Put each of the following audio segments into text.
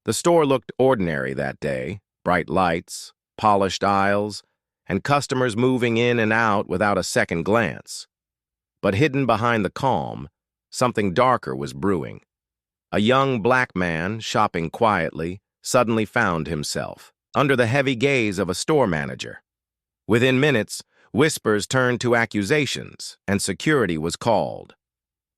The store looked ordinary that day, bright lights, polished aisles, and customers moving in and out without a second glance. But hidden behind the calm, something darker was brewing. A young black man, shopping quietly, suddenly found himself under the heavy gaze of a store manager. Within minutes, whispers turned to accusations, and security was called.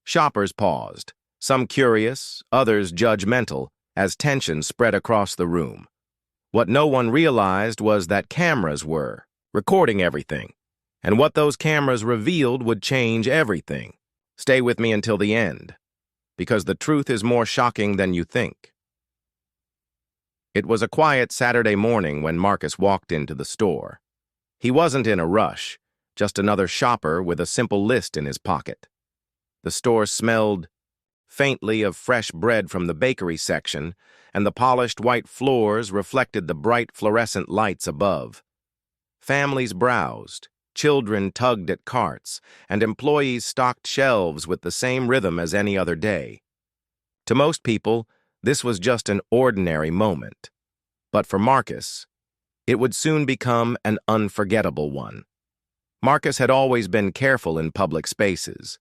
Shoppers paused, some curious, others judgmental, as tension spread across the room. What no one realized was that cameras were recording everything, and what those cameras revealed would change everything. Stay with me until the end, because the truth is more shocking than you think. It was a quiet Saturday morning when Marcus walked into the store. He wasn't in a rush, just another shopper with a simple list in his pocket. The store smelled faintly of fresh bread from the bakery section, and the polished white floors reflected the bright fluorescent lights above. Families browsed, children tugged at carts, and employees stocked shelves with the same rhythm as any other day. To most people, this was just an ordinary moment. But for Marcus, it would soon become an unforgettable one. Marcus had always been careful in public spaces.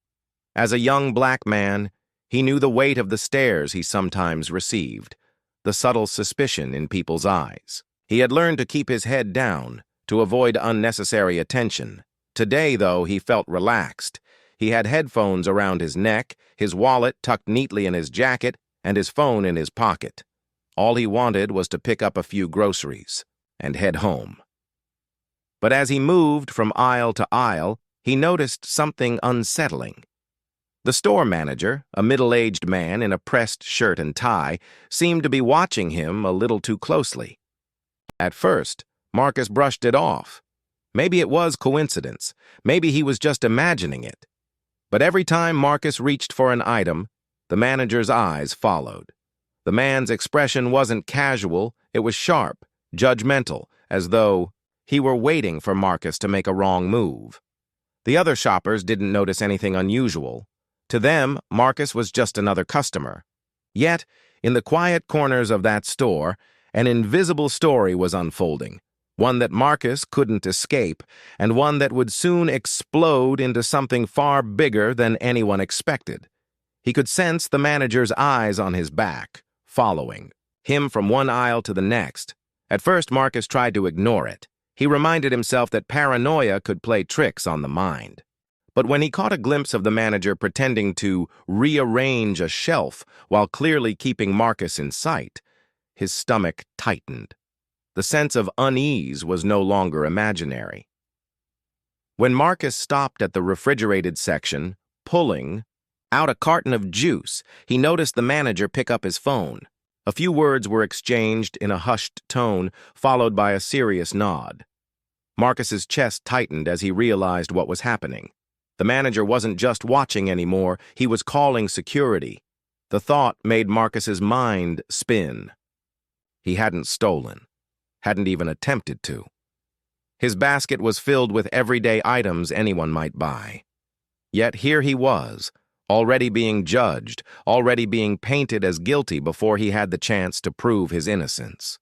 As a young black man, he knew the weight of the stares he sometimes received, the subtle suspicion in people's eyes. He had learned to keep his head down, to avoid unnecessary attention. Today, though, he felt relaxed. He had headphones around his neck, his wallet tucked neatly in his jacket, and his phone in his pocket. All he wanted was to pick up a few groceries and head home. But as he moved from aisle to aisle, he noticed something unsettling. The store manager, a middle-aged man in a pressed shirt and tie, seemed to be watching him a little too closely. At first, Marcus brushed it off. Maybe it was coincidence. Maybe he was just imagining it. But every time Marcus reached for an item, the manager's eyes followed. The man's expression wasn't casual, it was sharp, judgmental, as though he were waiting for Marcus to make a wrong move. The other shoppers didn't notice anything unusual. To them, Marcus was just another customer. Yet, in the quiet corners of that store, an invisible story was unfolding, one that Marcus couldn't escape, and one that would soon explode into something far bigger than anyone expected. He could sense the manager's eyes on his back, following him from one aisle to the next. At first, Marcus tried to ignore it. He reminded himself that paranoia could play tricks on the mind. But when he caught a glimpse of the manager pretending to rearrange a shelf while clearly keeping Marcus in sight, his stomach tightened. The sense of unease was no longer imaginary. When Marcus stopped at the refrigerated section, pulling out a carton of juice, he noticed the manager pick up his phone. A few words were exchanged in a hushed tone, followed by a serious nod. Marcus's chest tightened as he realized what was happening. The manager wasn't just watching anymore, he was calling security. The thought made Marcus's mind spin. He hadn't stolen, hadn't even attempted to. His basket was filled with everyday items anyone might buy. Yet here he was, already being judged, already being painted as guilty before he had the chance to prove his innocence.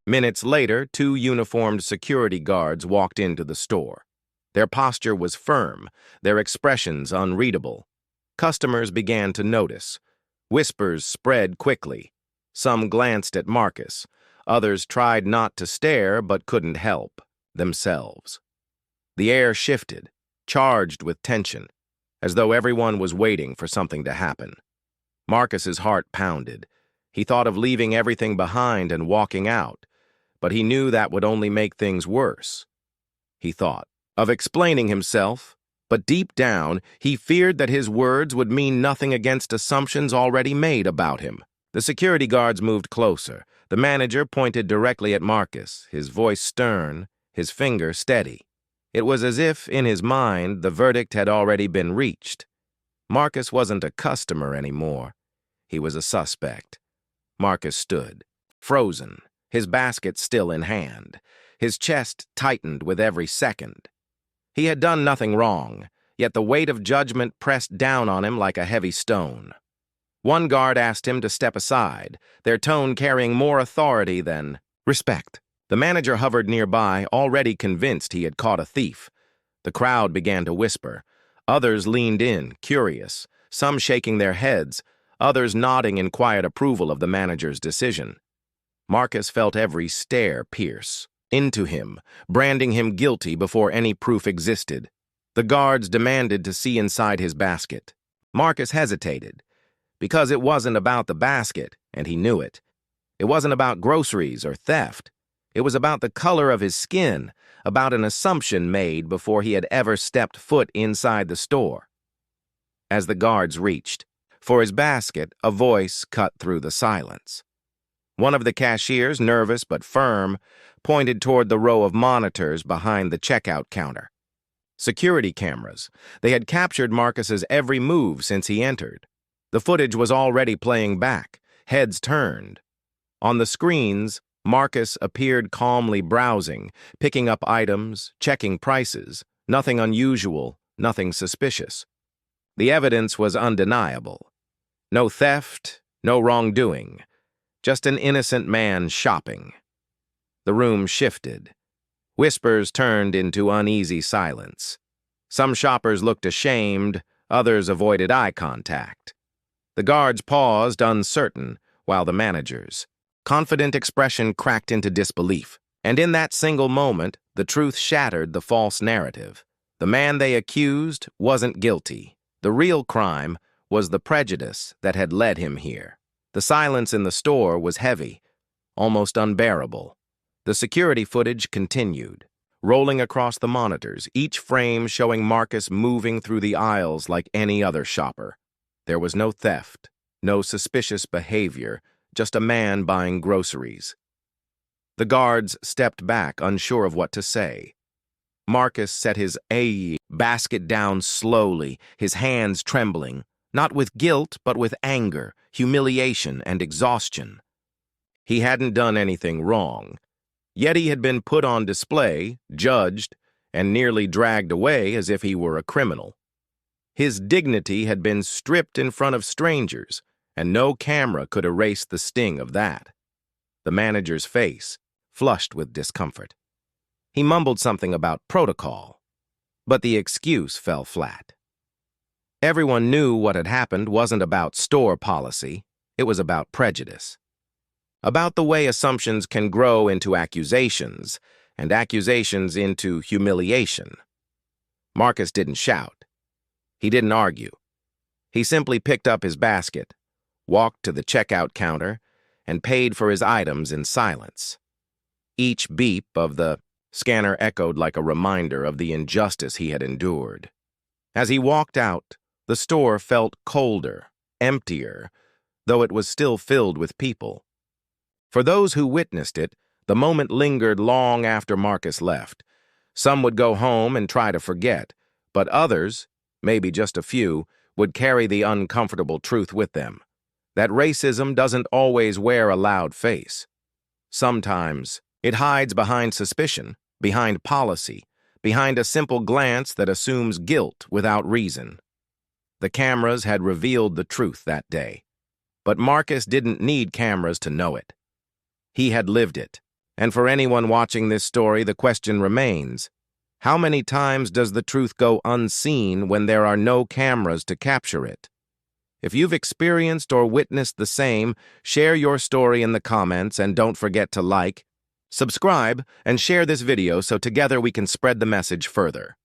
Minutes later, 2 uniformed security guards walked into the store. Their posture was firm, their expressions unreadable. Customers began to notice. Whispers spread quickly. Some glanced at Marcus. Others tried not to stare but couldn't help themselves. The air shifted, charged with tension, as though everyone was waiting for something to happen. Marcus's heart pounded. He thought of leaving everything behind and walking out, but he knew that would only make things worse. He thought of explaining himself, but deep down, he feared that his words would mean nothing against assumptions already made about him. The security guards moved closer. The manager pointed directly at Marcus, his voice stern, his finger steady. It was as if, in his mind, the verdict had already been reached. Marcus wasn't a customer anymore. He was a suspect. Marcus stood, frozen, his basket still in hand. His chest tightened with every second. He had done nothing wrong, yet the weight of judgment pressed down on him like a heavy stone. One guard asked him to step aside, their tone carrying more authority than respect. The manager hovered nearby, already convinced he had caught a thief. The crowd began to whisper. Others leaned in, curious, some shaking their heads, others nodding in quiet approval of the manager's decision. Marcus felt every stare pierce into him, branding him guilty before any proof existed. The guards demanded to see inside his basket. Marcus hesitated, because it wasn't about the basket, and he knew it. It wasn't about groceries or theft. It was about the color of his skin, about an assumption made before he had ever stepped foot inside the store. As the guards reached for his basket, a voice cut through the silence. One of the cashiers, nervous but firm, pointed toward the row of monitors behind the checkout counter. Security cameras. They had captured Marcus's every move since he entered. The footage was already playing back, heads turned. On the screens, Marcus appeared calmly browsing, picking up items, checking prices. Nothing unusual, nothing suspicious. The evidence was undeniable. No theft, no wrongdoing. Just an innocent man shopping. The room shifted. Whispers turned into uneasy silence. Some shoppers looked ashamed, others avoided eye contact. The guards paused, uncertain, while the manager's confident expression cracked into disbelief. And in that single moment, the truth shattered the false narrative. The man they accused wasn't guilty. The real crime was the prejudice that had led him here. The silence in the store was heavy, almost unbearable. The security footage continued, rolling across the monitors, each frame showing Marcus moving through the aisles like any other shopper. There was no theft, no suspicious behavior, just a man buying groceries. The guards stepped back, unsure of what to say. Marcus set his basket down slowly, his hands trembling, not with guilt, but with anger, humiliation, and exhaustion. He hadn't done anything wrong, yet he had been put on display, judged, and nearly dragged away as if he were a criminal. His dignity had been stripped in front of strangers, and no camera could erase the sting of that. The manager's face flushed with discomfort. He mumbled something about protocol, but the excuse fell flat. Everyone knew what had happened wasn't about store policy, it was about prejudice. About the way assumptions can grow into accusations, and accusations into humiliation. Marcus didn't shout. He didn't argue. He simply picked up his basket, walked to the checkout counter, and paid for his items in silence. Each beep of the scanner echoed like a reminder of the injustice he had endured. As he walked out, the store felt colder, emptier, though it was still filled with people. For those who witnessed it, the moment lingered long after Marcus left. Some would go home and try to forget, but others, maybe just a few, would carry the uncomfortable truth with them. That racism doesn't always wear a loud face. Sometimes it hides behind suspicion, behind policy, behind a simple glance that assumes guilt without reason. The cameras had revealed the truth that day. But Marcus didn't need cameras to know it. He had lived it. And for anyone watching this story, the question remains, how many times does the truth go unseen when there are no cameras to capture it? If you've experienced or witnessed the same, share your story in the comments and don't forget to like, subscribe, and share this video so together we can spread the message further.